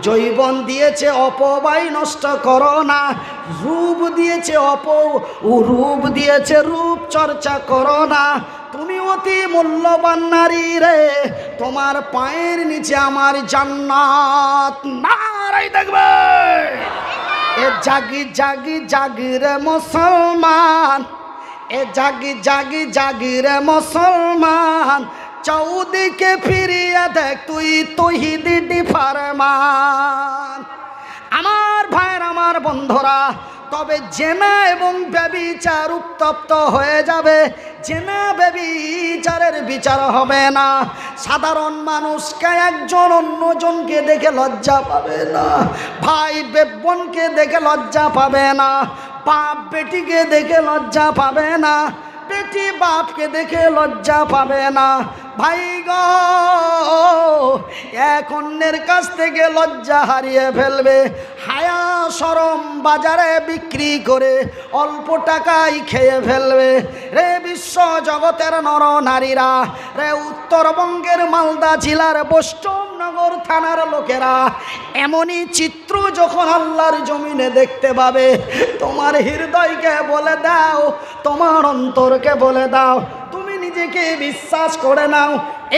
যৌবন দিয়েছে অপব্যয় নষ্ট করো না, রূপ দিয়েছে রূপ দিয়েছে রূপ চর্চা করো না। তুমি অতি মূল্যবান নারী রে, তোমার পায়ের নিচে আমার জান্নাত। নারাই দেখবে এ জাগি জাগি জাগি রে মুসলমান, এ জাগি জাগি জাগি রে মুসলমান, চৌদিকে ফিরিয়ে দেখ তুই তৌহিদি ফরমান। আমার ভাইয়ের আমার বন্ধুরা, তবে জেনা এবং ব্যভিচার উত্তপ্ত হয়ে যাবে, জেনা ব্যভিচারের বিচার হবে না। সাধারণ মানুষকে একজন অন্যজনকে দেখে লজ্জা পাবে না, ভাই বোনকে দেখে লজ্জা পাবে না, বাপ বেটিকে দেখে লজ্জা পাবে না, বেটি বাপকে দেখে লজ্জা পাবে না। ভাই গো, এক অন্যের কাছ থেকে লজ্জা হারিয়ে ফেলবে, হায়া শরম বাজারে বিক্রি করে অল্প টাকায় খেয়ে ফেলবে। রে বিশ্ব জগতের নর নারীরা, রে উত্তরবঙ্গের মালদা জেলার বৈষ্ণবনগর থানার লোকেরা, এমনই চিত্র যখন আল্লাহর জমিনে দেখতে পাবে, তোমার হৃদয়কে বলে দাও, তোমার অন্তরকে বলে দাও, তুমি নিজেকে বিশ্বাস করে নাও,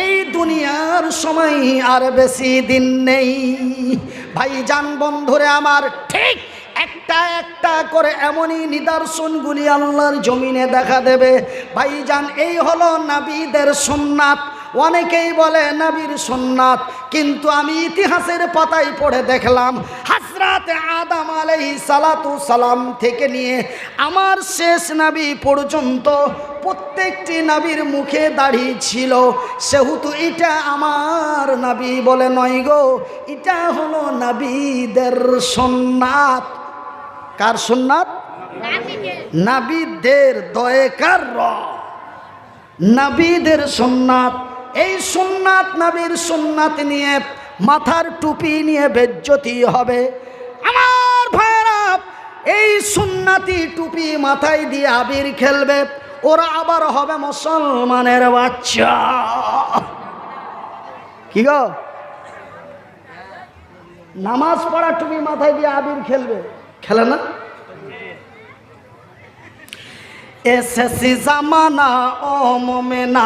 এই দুনিয়ার সময় আর বেশি দিন নেই। ভাইজান বন্ধুরে আমার, ঠিক একটা একটা করে এমনই নিদর্শনগুলি আল্লাহর জমিনে দেখা দেবে। ভাইজান, এই হলো নবীদের সুন্নাত। অনেকেই বলে নবীর সুন্নাত, কিন্তু আমি ইতিহাসের পাতায় পড়ে দেখলাম হযরত আদম আলাইহিস সালাতু সালাম থেকে নিয়ে আমার শেষ নবী পর্যন্ত প্রত্যেকটি নবীর মুখে দাড়ি ছিল। সেহেতু এটা আমার নবী বলে নয় গো, এটা হলো নবীদের সুন্নাত। কার সুন্নাত? নবীদের দয়কার নবীদের সুন্নাত। এই সুন্নাত, নবীর সুন্নাত নিয়ে মাথার টুপি নিয়ে বেজ্জতি হবে। আমার ভাইরা, এই সুন্নাতি টুপি মাথায় দিয়ে আবির খেলবে, ওরা আবার হবে মুসলমানের বাচ্চা। কি গো, নামাজ পড়া টুপি মাথায় দিয়ে আবির খেলবে, খেলে না? এসেসি জামানা ও মোমেনা,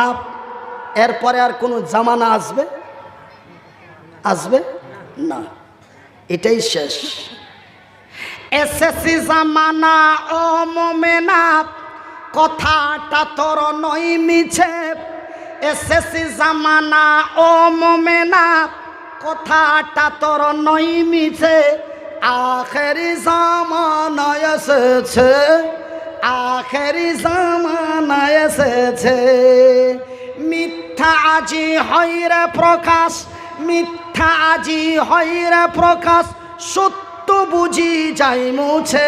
এরপরে আর কোন জামানা আসবে? আসবে না, এটাই শেষ। এসেসি জামানা ও মোমেনা, কথাটা তোর নই মিছে। এসেসি জামানা ও মোমেনা, কথাটা তোর নই মিছে। আখেরি জামানা এসেছে, আখেরি জামানা এসেছে। মিথ্যা আজি হইরে প্রকাশ, মিথ্যা আজি হইরে প্রকাশ, সত্য বুঝি যাই মুছে।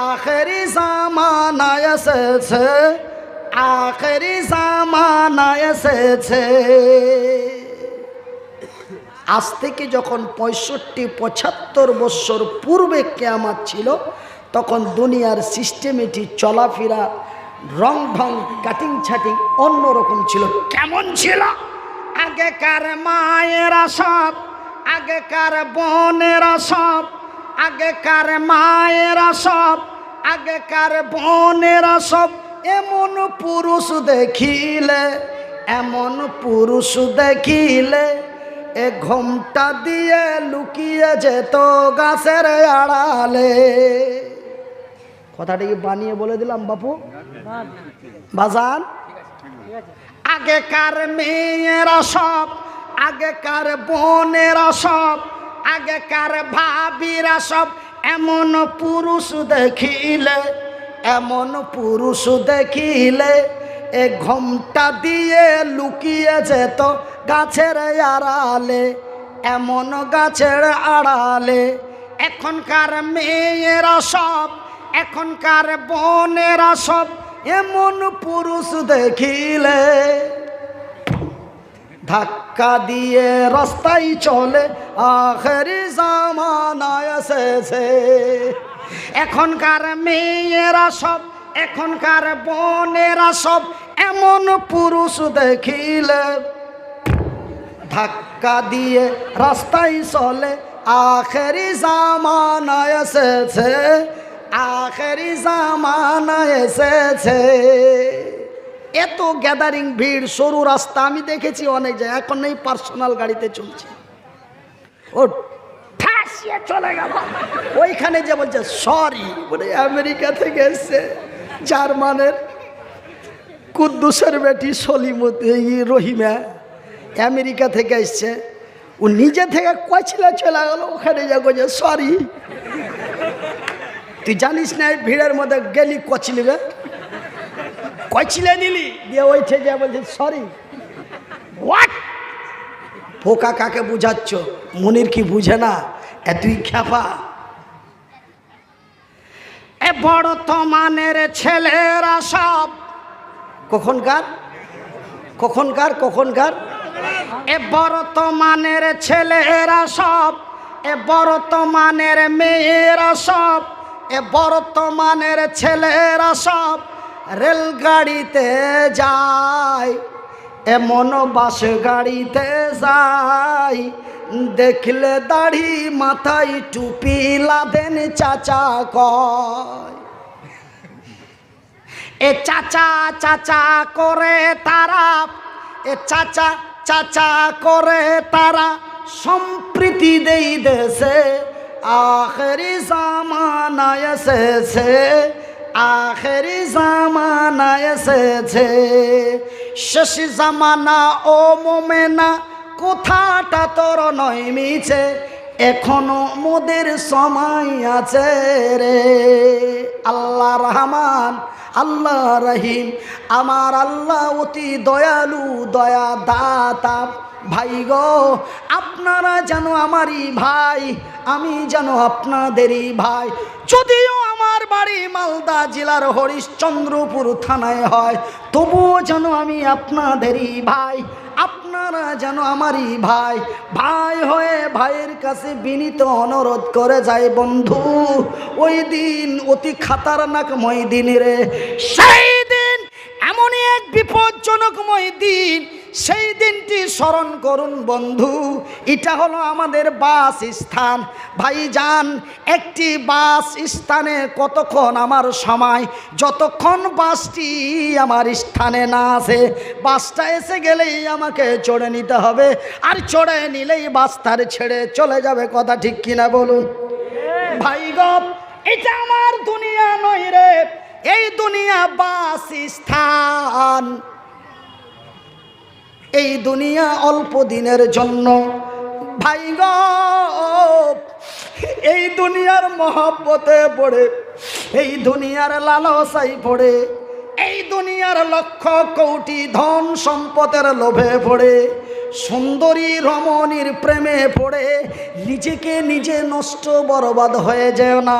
আখেরি জামানা এসেছে, আখেরি জামানা এসেছে। আজ থেকে যখন 65-75 বছর পূর্বে কিয়ামত ছিল, তখন দুনিয়ার সিস্টেমেটিক চলাফেরা, রং ঢং, কাটিং ছাটিং অন্যরকম ছিল। কেমন ছিল? আগেকার মায়েরা সব, আগেকার বোনেরা সব, আগেকার মায়েরা সব, আগেকার বোনেরা সব এমন পুরুষ দেখিলে, এমন পুরুষ দেখিলে এ ঘোমটা দিয়ে লুকিয়ে যেত গাছের আড়ালে। কথাটা কি বানিয়ে বলে দিলাম বাপু? বাজান, আগেকার মেয়েরা সব, আগেকার বোনেরা সব, আগেকার ভাবিরা সব এমন পুরুষ দেখিলে, এমন পুরুষ দেখিলে এ ঘোমটা দিয়ে লুকিয়ে যেত গাছের আড়ালে, এমন গাছের আড়ালে। এখনকার মেয়েরা সব, এখনকার বোনেরা সব এমন পুরুষ দেখিলে ধাক্কা দিয়ে রাস্তায় চলে। আখেরি জামানা এসেছে। এখনকার মেয়েরা সব, এখনকার বোনেরা সব এমন পুরুষ দেখিলে ধাক্কা দিয়ে রাস্তায় চলে, আখেরি জামানা এসেছে, আখেরি জামানা এসেছে। এত গ্যাদারিং ভিড়, সরু রাস্তা আমি দেখেছি অনেক জায়গায়। এখন নেই, পার্সোনাল গাড়িতে চলছে। ও ঠাসিয়ে চলে গেল ওইখানে, যে বলছে সরি, বলে আমেরিকা থেকে এসছে, জার্মানের কুদ্দুসের বেটি সলিমতি রহিমা আমেরিকা থেকে এসছে। ও নিজে থেকে কচলে চলে গেল, ওখানে যা বলছে সরি। তুই জানিস না এই ভিড়ের মধ্যে গেলি কচলিবে, কচলে দিলি, দিয়ে ওইঠে যা বলছে সরি। হোয়াট? পোকা কাকে বুঝাচ্ছ? মনির কি বুঝে না? তুই খ্যাপা। এ বর্তমানের ছেলেরা সব কখনকার কখনকার কখনকার এ বর্তমানের ছেলেরা সব, এ বর্তমানের মেয়েরা সব, এ বর্তমানের ছেলেরা সব রেলগাড়িতে যায়, এমন বাস গাড়িতে যায়, দেখলে দাড়ি মাথায় টুপি লাদেন চাচা কয়। এ চাচা চাচা করে তারা, এ চাচা চাচা করে তারা সম্প্রীতি দেই দেশে, আখেরি জামানা এসেছে, আখেরি জামানা এসেছে। শেষ জামানা ও মোমেনা, কথাটা তোর নয় মিছে, এখনো মোদের সময় আছে রে। আল্লাহ রহমান, আল্লাহ রহিম, আমার আল্লাহ অতি দয়ালু, দয়া দাতা। ভাই গো, আপনারা যেন আমারই ভাই, আমি যেন আপনাদেরই ভাই। যদিও আমার বাড়ি মালদা জেলার হরিশ্চন্দ্রপুর থানায় হয়, তবুও যেন আমি আপনাদেরই ভাই, আপনারা যেন আমারই ভাই। ভাই হয়ে ভাইয়ের কাছে বিনীত অনুরোধ করে যায়, বন্ধু ওই দিন অতি খাতারনাকময় দিন রে। সেই দিন এমনই এক বিপজ্জনকময় দিন, সেই দিনটি স্মরণ করুন বন্ধু। এটা হলো আমাদের বাস স্থান। ভাইজান, একটি বাস স্থানে কতক্ষণ আমার সময়, যতক্ষণ বাসটি আমার স্থানে না আসে। বাসটা এসে গেলেই আমাকে চড়ে নিতে হবে, আর চড়ে নিলেই বাসটার ছেড়ে চলে যাবে। কথা ঠিক কিনা বলুন ভাই গো? এটা আমার দুনিয়া নয় রে, এই দুনিয়া বাস স্থান। এই দুনিয়া অল্প দিনের জন্য ভাই গো। এই দুনিয়ার মহব্বতে পড়ে, এই দুনিয়ার লালসায় পড়ে, এই দুনিয়ার লক্ষ কোটি ধন সম্পদের লোভে পড়ে, সুন্দরী রমণীর প্রেমে পড়ে নিজেকে নিজে নষ্ট বরবাদ হয়ে যেও না।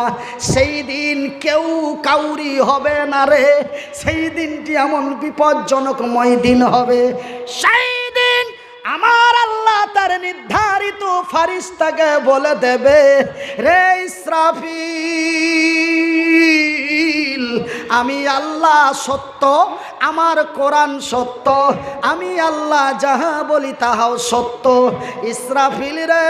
সেই দিন কেউ কাউরি হবে না রে। সেই দিনটি এমন বিপজ্জনকময় দিন হবে। সেই দিন আমার আল্লাহ তার নির্ধারিত ফারিস্তাকে বলে দেবে, রে ইসরাফিল, আমি আল্লাহ সত্য, আমার কোরআন সত্য, আমি আল্লাহ যাহা বলি তাহাও সত্য। ইসরাফিল রে,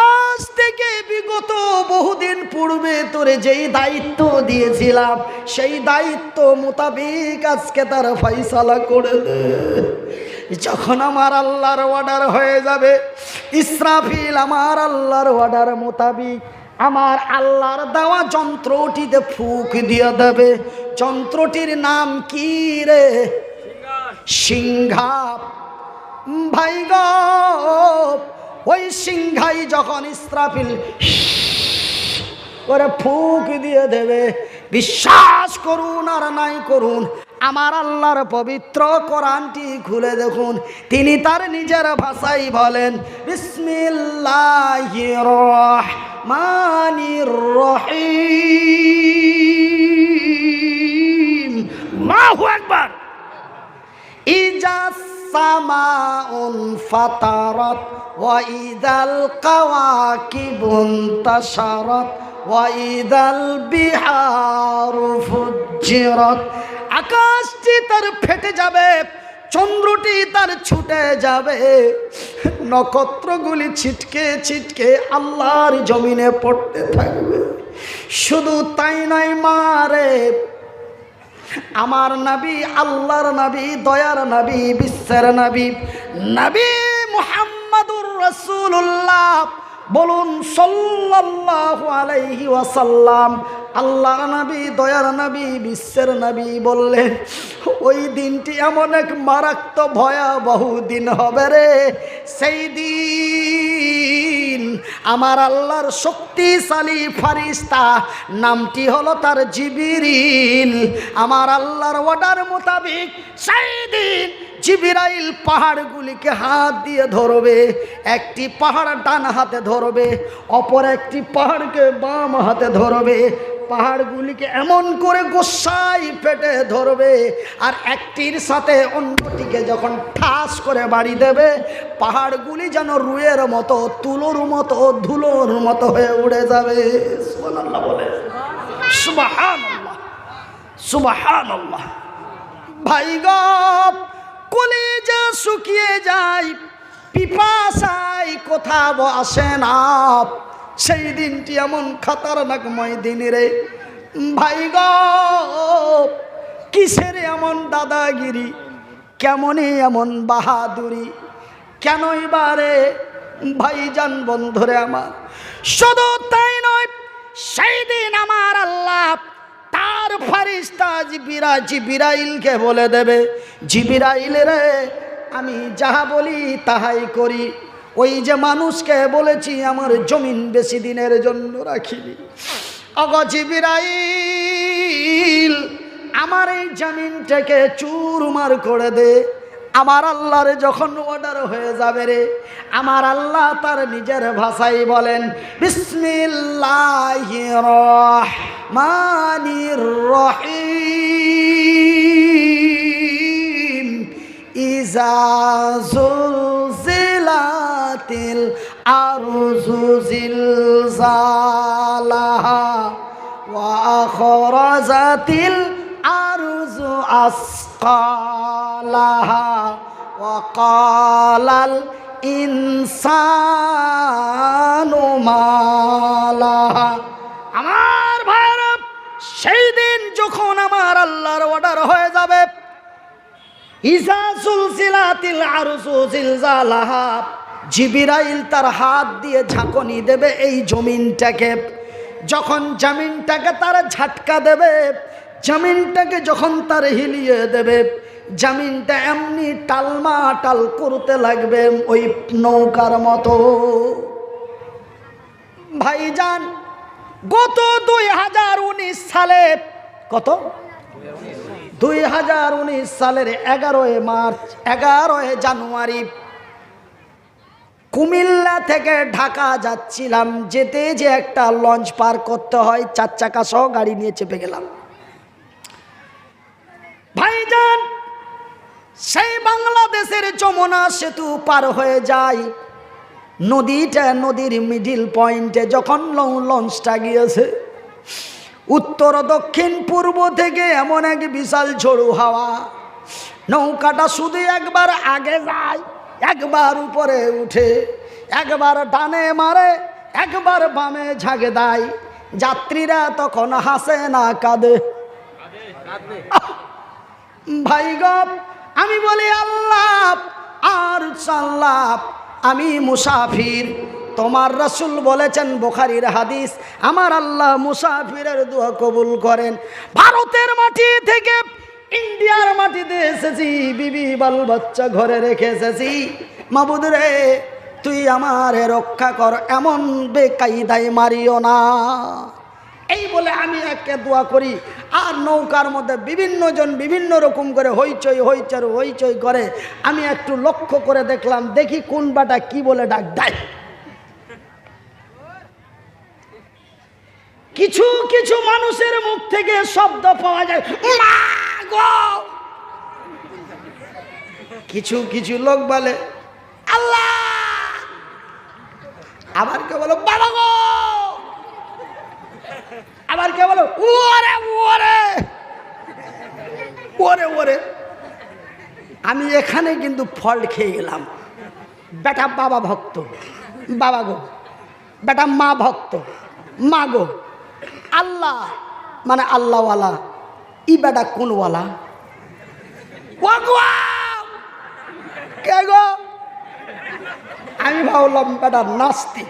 আজ থেকে বিগত বহুদিন পূর্বে তোরে যেই দায়িত্ব দিয়েছিলাম, সেই দায়িত্ব মোতাবেক আজকে তার ফয়সালা করে দে। যখন আমার আল্লাহর অর্ডার হয়ে যাবে, ইসরাফিল আমার আল্লাহর অর্ডার মোতাবেক আমার আল্লাহর দেওয়া যন্ত্রটিতে ফুঁক দিয়ে দেবে। যন্ত্রটির নাম কি রে? সিংহা। ভাই গো, ওই সিংহাই যখন ইসরাফিল করে ফুঁক দিয়ে দেবে, বিশ্বাস করুন আর নাই করুন, আমার আল্লাহর পবিত্র কোরআনটি খুলে দেখুন। তিনি তার নিজের ভাষায় বলেন, বিসমিল্লাহির রহমানির রহিম। আল্লাহু আকবার। ইজা সামাউন ফাতারাত ওয়া ইদাল কাওয়াকিবুন তাশারাত ওয়া ইদাল বিহারু ফুজ্জিরাত। আকাশটি তার ফেটে যাবে, চন্দ্রটি তার ছুটে যাবে, নক্ষত্রগুলি ছিটকে ছিটকে আল্লাহর জমিনে পড়তে থাকবে। শুধু তাই নয় মারে, আমার নবী, আল্লাহর নবী, দয়ার নবী, বিশ্বের নবী, নবী মুহাম্মাদুর রাসূলুল্লাহ বলুন সাল্লাল্লাহু আলাইহি ওয়াসাল্লাম, আল্লাহর নবী, দয়ার নবী, বিশ্বের নবী বললেন, ওই দিনটি এমন এক মারাত্মক ভয়াবহ দিন হবে রে। সেই দিন আমার আল্লাহর শক্তিশালী ফারিস্তা, নামটি হলো তার জিবরিল, আমার আল্লাহর অর্ডার মোতাবেক সেই দিন জিবরাইল পাহাড়গুলিকে হাত দিয়ে ধরবে। একটি পাহাড় ডান হাতে ধরবে, অপর একটি পাহাড়কে বাম হাতে ধরবে। পাহাড়গুলিকে এমন করে গোসাই পেটে ধরবে, আর একটির সাথে অন্যটিকে যখন ঠাস করে বাড়ি দেবে, পাহাড়গুলি যেন রুয়ের মতো, তুলোর মতো, ধুলোর মতো হয়ে উড়ে যাবে। সুবহানাল্লাহ বলে, সুবহানাল্লাহ, সুবহানাল্লাহ। ভাই গো, কলিজা শুকিয়ে যায়, পিপাসায় কোথাও আসে না। সেই দিনটি এমন খতরনাকময় দিন রে ভাই গো। কিসের এমন দাদাগিরি, কেমনই এমন বাহাদুরি, কেনই বারে ভাইজান বন্ধুরে আমার। শুধু তাই নয়, সেই দিন আমার আল্লাহ তার ফারিস্তা জিবরাইলকে বলে দেবে, জিবরাইল রে, আমি যাহা বলি তাহাই করি। ওই যে মানুষকে বলেছি আমার জমিন বেশি দিনের জন্য রাখিনি, ওগো জিবরাইল, আমার এই জমিনটাকে চুরমার করে দে। আমার আল্লাহর যখন অর্ডার হয়ে যাবে রে, আমার আল্লাহ তার নিজের ভাষায় বলেন, বিসমিল্লাহির রহমানির রহিম, ইজা যুলজিলাতিল আরযু জিলজালাহা ওয়া আখরাজাতিল আরযু আসকালাহা ওয়া ক্বালাল ইনসানু মা লাহা। আমার ভাইরা, সেই দিন যখন আমার আল্লাহর অর্ডার হয়ে যাবে, ইজা সুলসিলাতিল আরযু জিলজালাহা, জিবরাইল তার হাত দিয়ে ঝাঁকুনি দেবে এই জমিনটাকে। যখন জমিনটাকে তার ঝাটকা দেবে, জমিনটাকে যখন তার হিলিয়ে দেবে, জমিনটা এমনি টালমাটাল করতে লাগবে ওই নৌকার মতো। ভাইজান, গত 2019 সালে, কত 2019 সালের 11 মার্চ, 11 জানুয়ারি কুমিল্লা থেকে ঢাকা যাচ্ছিলাম। যেতে যে একটা লঞ্চ পার করতে হয়, 4 চাকা সহ গাড়ি নিয়ে চেপে গেলাম। ভাইজান, সেই বাংলাদেশের যমুনা সেতু পার হয়ে যায়, নদীর মিডিল পয়েন্টে যখন লঞ্চটা গিয়েছে, উত্তর দক্ষিণ পূর্ব থেকে এমন এক বিশাল ঝোড়ো হাওয়া, নৌকাটা শুধু একবার আগে যায়, একবার উপরে উঠে, একবার ডানে মারে, একবার বামে ঝাঁকে দেয়। যাত্রীরা তখন হাসে না কাঁদে। ভাই গো, আমি বলি আল্লাহ আর সাল্লাহ, আমি মুসাফির। তোমার রাসূল বলেছেন, বুখারীর হাদিস, আমার আল্লাহ মুসাফিরের দোয়া কবুল করেন। ভারতের মাটি থেকে ইন্ডিয়ার মাটিতে এসেছি, বিবি বাল বাচ্চা ঘরে রেখে এসেছি। মাবুদ রে, তুই আমারে রক্ষা কর, এমন বেকায়দায় মারিও না। এই বলে আমি একে দোয়া করি, আর নৌকার মধ্যে বিভিন্ন জন বিভিন্ন রকম করে হইচই হইচই হইচই করে। আমি একটু লক্ষ্য করে দেখলাম, দেখি কোন বাটা কি বলে ডাক দেয়। কিছু কিছু মানুষের মুখ থেকে শব্দ পাওয়া যায়, মা গো। কিছু কিছু লোক বলে আল্লাহ, আবার কে বলো বাবা গো, আবার কে বলো ওরে ওরে ওরে ওরে। আমি এখানে কিন্তু ফল খেয়ে গেলাম। বেটা বাবা ভক্ত, বাবা গো, বেটা মা ভক্ত, মা গো, আল্লাহ মানে আল্লাহওয়ালা, ই বেটা কোনওয়ালা? কে গো? আমি ভাবলাম বেটা নাস্তিক।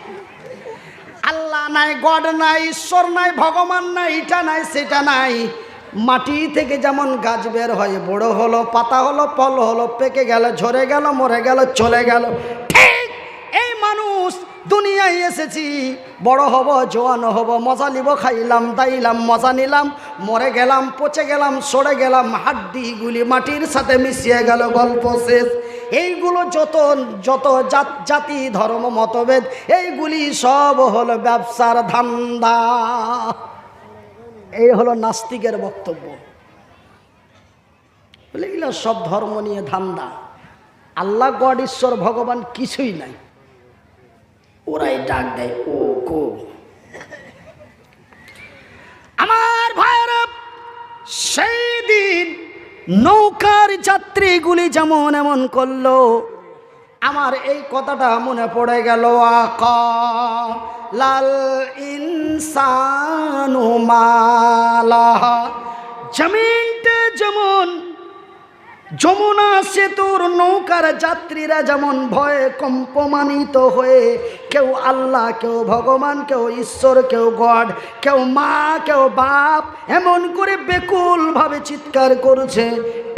আল্লাহ নাই, গড নাই, ঈশ্বর নাই, ভগবান নাই, এটা নাই সেটা নাই। মাটি থেকে যেমন গাছ বের হয়, বড় হলো, পাতা হলো, ফল হলো, পেকে গেল, ঝরে গেল, মরে গেল, চলে গেল, ঠিক এই মানুষ দুনিয়ায় এসেছি, বড় হব, জোয়ান হব, মজা নিব, খাইলাম দাইলাম, মজা নিলাম, মরে গেলাম, পচে গেলাম, সরে গেলাম, হাড্ডিগুলি মাটির সাথে মিশিয়ে গেল, গল্প শেষ। এইগুলো যত যত জাতি ধর্ম মতভেদ, এইগুলি সব হলো ব্যবসার ধান্দা। এই হলো নাস্তিকের বক্তব্য। বলে এগুলো সব ধর্ম নিয়ে ধান্দা, আল্লাহ গড ঈশ্বর ভগবান কিছুই নাই, ওরাই ডাক দেয় ও গো। আমার ভাইরা, সেই দিন নৌকার যাত্রীগুলি যেমন এমন করলো, আমার এই কথাটা মনে পড়ে গেল। আকা লাল ইনসানু মালাহা, জমিনটা যেমন যমুনা সেতুর নৌকার যাত্রীরা যেমন ভয়ে কম্পমানিত হয়ে, কেউ আল্লাহ, কেউ ভগবান, কেউ ঈশ্বর, কেউ গড, কেউ মা, কেউ বাপ, এমন করে বেকুলভাবে চিৎকার করছে,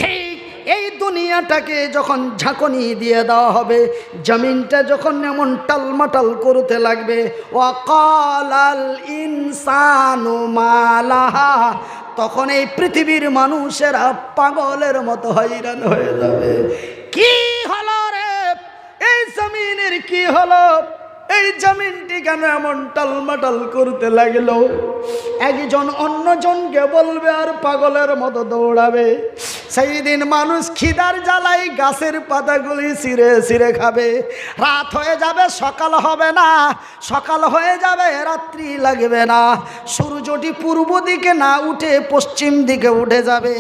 ঠিক এই দুনিয়াটাকে যখন ঝাঁকুনি দিয়ে দেওয়া হবে, জমিনটা যখন এমন টালমাটাল করতে লাগবে, ওয়াকালাল ইনসানু মালাহা, তখন এই পৃথিবীর মানুষেরা পাগলের মতো হয়রান হয়ে যাবে। কি হলো রে, এই জমিনের কি হলো? এই জমিনটি কেন এমন টালমাটাল করতে লাগলো? একজন অন্যজনকে বলবে আর পাগলের মতো দৌড়াবে। সেই দিন মানুষ খিদার জ্বালাই গাছের পাতাগুলি ছিঁড়ে ছিঁড়ে খাবে। রাত হয়ে যাবে, সকাল হবে না, সকাল হয়ে যাবে, রাত্রি লাগবে না। সূর্যটি পূর্ব দিকে না উঠে পশ্চিম দিকে উঠে যাবে।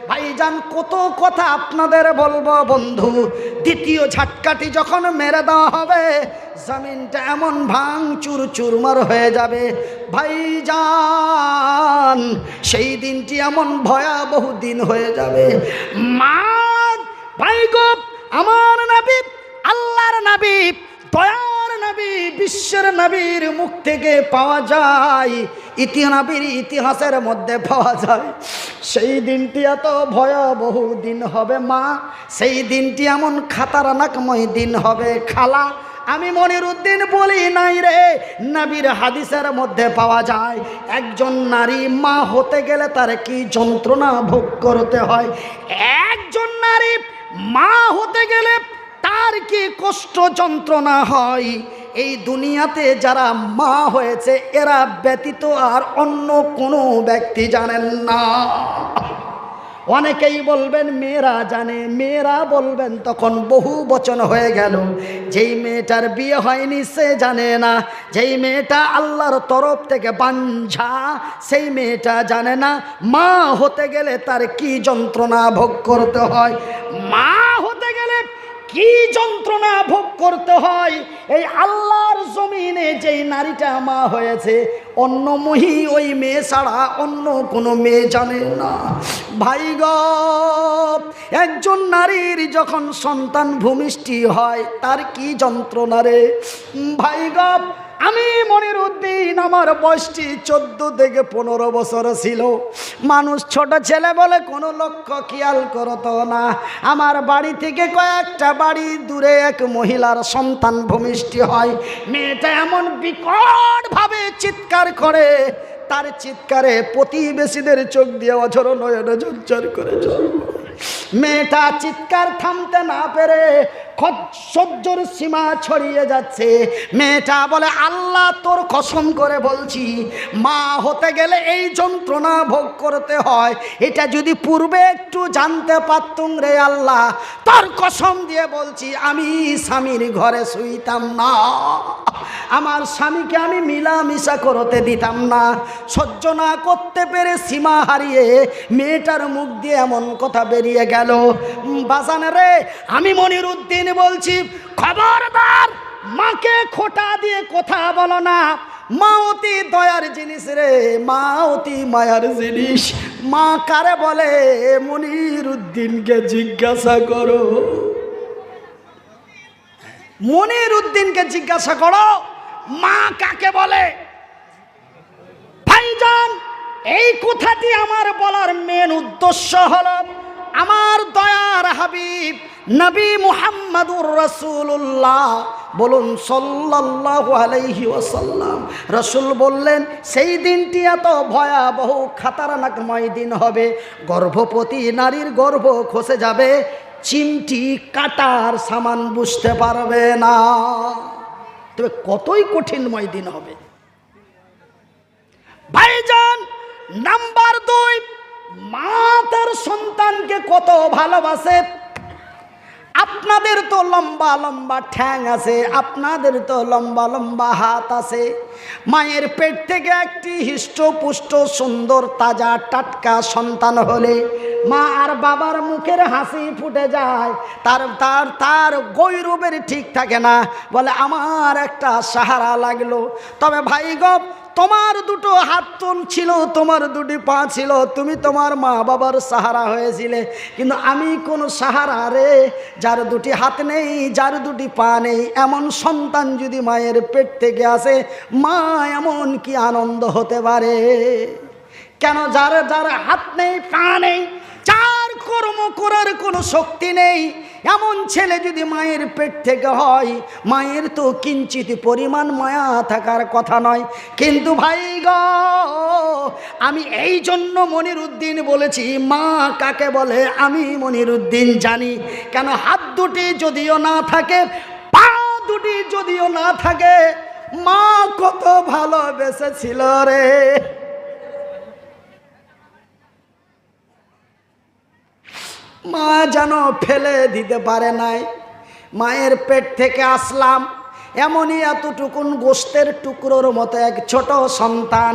ভাইজান, কত কথা আপনাদের বলবো বন্ধু। দ্বিতীয় ঝাটকাটি যখন মেরে দেওয়া হবে, জমিনটা এমন ভাঙচুর চুরমার হয়ে যাবে ভাইজান, সেই দিনটি এমন ভয়াবহ দিন হয়ে যাবে। মা ভাই গো, আমার নবী, আল্লাহর নবী, দয়ার নবী, বিশ্বের নবীর মুখ থেকে পাওয়া যায়, নবীর ইতিহাসের মধ্যে পাওয়া যায়। সেই দিনটি এত ভয়াবহ দিন হবে মা, সেই দিনটি এমন খাতারনাকময় দিন হবে খালা। আমি মনিরুদ্দিন বলি নাই রে, নবীর হাদিসের মধ্যে পাওয়া যায় একজন নারী মা হতে গেলে তার কি যন্ত্রণা ভোগ করতে হয়। একজন নারী মা হতে গেলে তার কি কষ্ট যন্ত্রণা হয়, এই দুনিয়াতে যারা মা হয়েছে এরা ব্যতীত আর অন্য কোনো ব্যক্তি জানেন না। অনেকেই বলবেন মেয়েরা জানে, মেয়েরা বলবেন তখন বহু বচন হয়ে গেল। যেই মেয়েটার বিয়ে হয়নি সে জানে না, যেই মেয়েটা আল্লাহর তরফ থেকে বাঞ্ঝা সেই মেয়েটা জানে না মা হতে গেলে তার কি যন্ত্রণা ভোগ করতে হয়। মা হতে গেলে কি যন্ত্রণা ভোগ করতে হয়, এই আল্লাহর জমিনে যেই নারীটা মা হয়েছে অন্য মহি ওই মেয়ে ছাড়া অন্য কোনো মেয়ে জানে না। ভাই গো, একজন নারীর যখন সন্তান ভূমিষ্ঠি হয় তার কি যন্ত্রণা রে ভাই গো। আমি মনিরুদ্দিন, আমার বয়সটি 14 থেকে 15 বছর ছিল। মানুষ ছোট ছেলে বলে কোনো লক্ষ্য খেয়াল করতো না। আমার বাড়ি থেকে কয়েকটা বাড়ি দূরে এক মহিলার সন্তান ভূমিষ্ঠি হয়। মেয়েটা এমন বিকটভাবে চিৎকার করে, তার চিৎকারে প্রতিবেশীদের চোখ দিয়ে অঝর নয়নে ঝরঝর করে জল। মেয়েটা চিৎকার থামতে না পেরে সহ্যর সীমা ছড়িয়ে যাচ্ছে। মেয়েটা বলে, আল্লাহ তোর কসম করে বলছি, মা হতে গেলে এই যন্ত্রণা ভোগ করতে হয়, এটা যদি পূর্বে একটু জানতে পারতুম রে আল্লাহ, তোর কসম দিয়ে বলছি আমি স্বামীর ঘরে শুইতাম না, আমার স্বামীকে আমি মিলামিশা করতে দিতাম না। সহ্য না করতে পেরে সীমা হারিয়ে মেয়েটার মুখ দিয়ে এমন কথা বেরিয়ে গেল, গেল। বাজান রে, আমি মনিরুদ্দিন বলছি, খবরদার মাকে খোটা দিয়ে কথা বলো না। মা অতি দয়ার জিনিস রে, মা অতি মায়ার জিনিস। মা কারে বলে মনিরুদ্দিনকে জিজ্ঞাসা করো, মনিরুদ্দিনকে জিজ্ঞাসা করো মা কাকে বলে। ভাইজান, এই কথাটি আমার বলার মেন উদ্দেশ্য হলো, আমার দয়ার হাবিব নবী মুহাম্মদুর রাসূলুল্লাহ বলুন সাল্লাল্লাহু আলাইহি ওয়াসাল্লাম, রাসূল বললেন সেই দিনটি এত ভয়াবহ খাতারনাকময় দিন হবে, গর্ভবতী নারীর গর্ভ খসে যাবে, চিমটি কাটার সামান বুঝতে পারবে না। তবে কতই কঠিনময় দিন হবে ভাইজান। নাম্বার 2, মা তার সন্তানকে কত ভালোবাসে। আপনাদের তো লম্বা লম্বা ঠ্যাং আছে, আপনাদের তো লম্বা লম্বা হাত আছে। মায়ের পেট থেকে একটি হৃষ্টপুষ্ট সুন্দর তাজা টাটকা সন্তান হলে মা আর বাবার মুখের হাসি ফুটে যায়, তার তার তার গৌরবের ঠিক থাকে না, বলে আমার একটা সাহারা লাগলো। তবে ভাই গো, তোমার দুটো হাত ছিল, তোমার দুটি পা ছিল, তুমি তোমার মা বাবার সাহারা হয়েছিলে, কিন্তু আমি কোনো সাহারা রে। যার দুটি হাত নেই, যার দুটি পা নেই, এমন সন্তান যদি মায়ের পেট থেকে আসে, মা এমন কি আনন্দ হতে পারে। কেন? যার যার হাত নেই, পা নেই, যার কর্ম করার কোনো শক্তি নেই, এমন ছেলে যদি মায়ের পেট থেকে হয়, মায়ের তো কিঞ্চিত পরিমাণ মায়া থাকার কথা নয়। কিন্তু ভাই গো, আমি এই জন্য মনিরুদ্দিন বলেছি মা কাকে বলে আমি মনিরুদ্দিন জানি। কেন? হাত দুটি যদিও না থাকে, পা দুটি যদিও না থাকে, মা কত ভালোবেসেছিল রে। মা যেন ফেলে দিতে পারে নাই। মায়ের পেট থেকে আসলাম, এমনই এতটুকুন গোস্তের টুকরোর মতো এক ছোট সন্তান,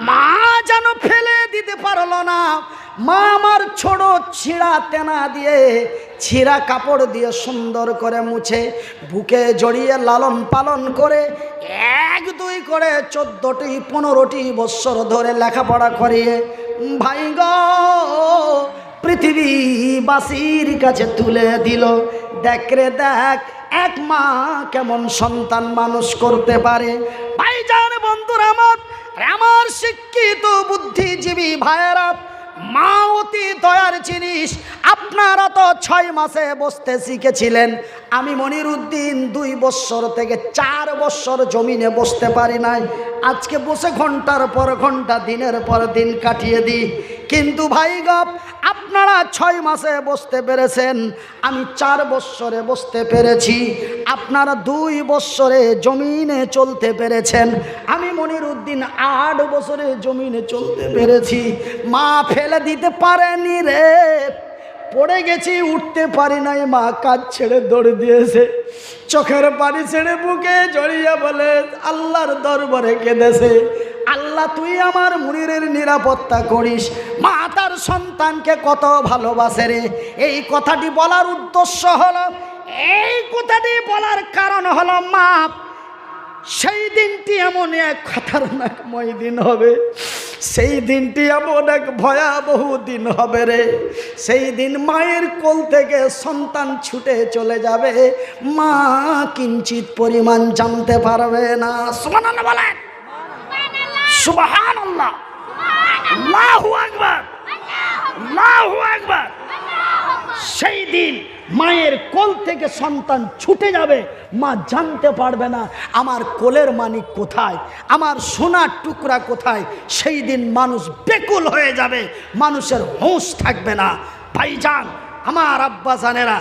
মা যেন ফেলে দিতে পারল না। মা আমার ছোট ছিঁড়া তেনা দিয়ে, ছিঁড়া কাপড় দিয়ে সুন্দর করে মুছে, বুকে জড়িয়ে লালন পালন করে 1-2 করে 14টি 15টি বৎসর ধরে লেখাপড়া করিয়ে ভাই গো পৃথিবীবাসীর কাছে তুলে দিল। দেখ রে দেখ, এক মা কেমন সন্তান মানুষ করতে পারে। ভাইজান, বন্ধুরা আমার শিক্ষিত বুদ্ধিজীবী ভাইয়েরা, মা অতি দয়ার জিনিস। আপনারা তো 6 মাসে বসতে শিখেছিলেন, আমি মনিরুদ্দিন 2 বৎসর থেকে 4 বৎসর জমিনে বসতে পারি নাই। আজকে বসে ঘন্টার পর ঘন্টা, দিনের পর দিন কাটিয়ে দিই। কিন্তু ভাই গপ, আপনারা 6 মাসে বসতে পেরেছেন, আমি 4 বৎসরে বসতে পেরেছি। আপনারা 2 বৎসরে জমিনে চলতে পেরেছেন, আমি মনিরুদ্দিন 8 বছরে জমিনে চলতে পেরেছি। মা ফেলে দিতে পারেনি রে, পড়ে গেছি, উঠতে পারি নাই, মা কাজ ছেড়ে দৌড় দিয়েছে, চোখের পানি ছেড়ে বুকে জড়িয়ে বলে আল্লাহর দরবারে কেঁদেছে, আল্লাহ তুই আমার মুনিরের নিরাপত্তা করিস। মা তার সন্তানকে কত ভালোবাসে রে। এই কথাটি বলার উদ্দেশ্য হলো, এই কথাটি বলার কারণ হলো, মা সেই দিনটি এমন এক খতরনাকময় দিন হবে, সেই দিনটি এমন এক ভয়াবহ দিন হবে রে। সেই দিন মায়ের কোল থেকে সন্তান ছুটে চলে যাবে, মা কিঞ্চিত পরিমাণ জানতে পারবে না। সুবহানাল্লাহ বলেন, সুবহানাল্লাহ, আল্লাহু আকবার, আল্লাহু আকবার। সেই দিন মায়ের কোল থেকে সন্তান ছুটে যাবে, মা জানতে পারবে না আমার কোলের মানিক কোথায়, আমার সোনার টুকরা কোথায়। সেই দিন মানুষ বেকুল হয়ে যাবে, মানুষের হুঁশ থাকবে না। ভাইজান, আমার আব্বা জানেরা,